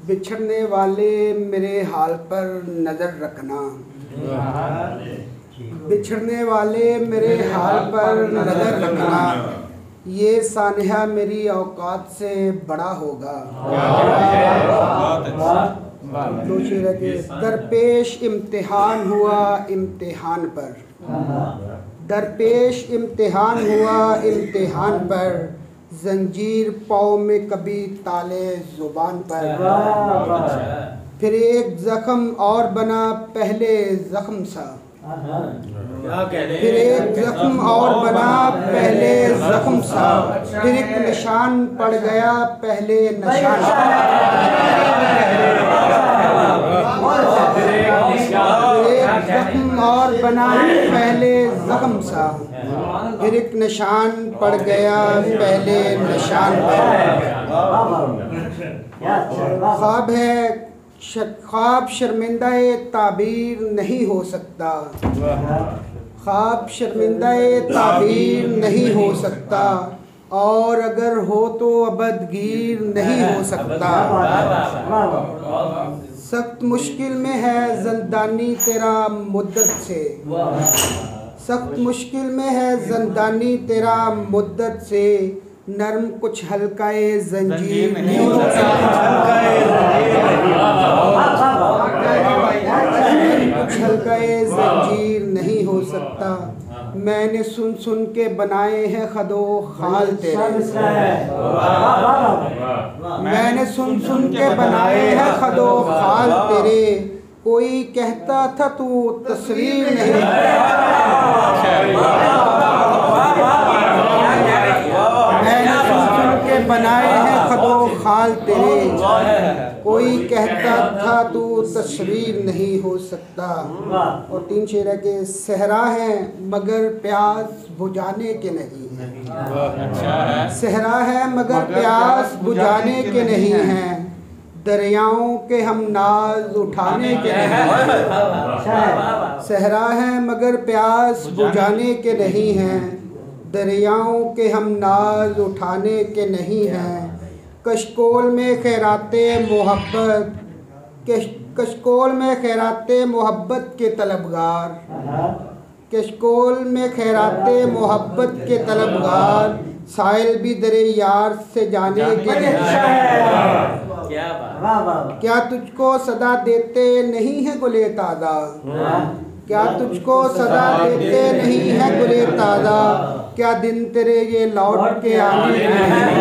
बिछड़ने वाले मेरे हाल पर नज़र रखना, बिछड़ने वाले मेरे हाल पर नज़र रखना, ये सानिहा मेरी औकात से बड़ा होगा। दो शेर के दरपेश इम्तिहान हुआ इम्तिहान पर, दरपेश इम्तिहान हुआ इम्तिहान पर, जंजीर पाँव में कभी ताले ज़ुबान पर। फिर एक ज़ख्म और बना पहले ज़ख्म सा, फिर एक ज़ख्म और बना पहले ज़ख्म सा, फिर एक निशान पड़ गया पहले निशान। एक ज़ख्म और बना पहले ज़ख्म सा, फिर एक निशान पड़ गया पहले निशान पर। ख्वाब है ख्वाब शर्मिंदा-ए ताबीर नहीं हो सकता, ख्वाब शर्मिंदा-ए ताबीर नहीं हो सकता, और अगर हो तो अबदगीर नहीं हो सकता। सख्त मुश्किल में है ज़िंदानी तेरा मुद्दत से, सख्त मुश्किल में है ज़िंदानी तेरा मुद्दत से, नर्म कुछ हल्का-ए ज़ंजीर नहीं हो सकता, कुछ हल्का-ए ज़ंजीर नहीं हो सकता। मैंने सुन सुन के बनाए हैं खदो खाल तेरे, मैंने सुन सुन के बनाए हैं खदो खाल तेरे, कोई कहता था तू तस्वीर नहीं। मैंने सुन सुन के बनाए हैं खदो खाल तेरे, कोई कहता था तू तस्वीर नहीं हो सकता। और तीन शेर के सहरा है मगर प्यास बुझाने के नहीं है, सहरा है मगर प्यास बुझाने के नहीं हैं, दरियाओं के हम नाज उठाने के नहीं। सहरा है मगर प्यास बुझाने के नहीं हैं, दरियाओं के हम नाज उठाने के नहीं हैं। कशकोल में खैराते मोहब्बत, कशकोल में खैराते मोहब्बत के तलबगार, कशकोल में खैराते मोहब्बत के तलबगार, साइल भी दरे यार से जाने के नहीं। क्या तुझको सदा देते नहीं है गुले ताज़ा, क्या तुझको सदा देते नहीं है गुले ताज़ा, क्या दिन तेरे ये लौट के आने के नहीं।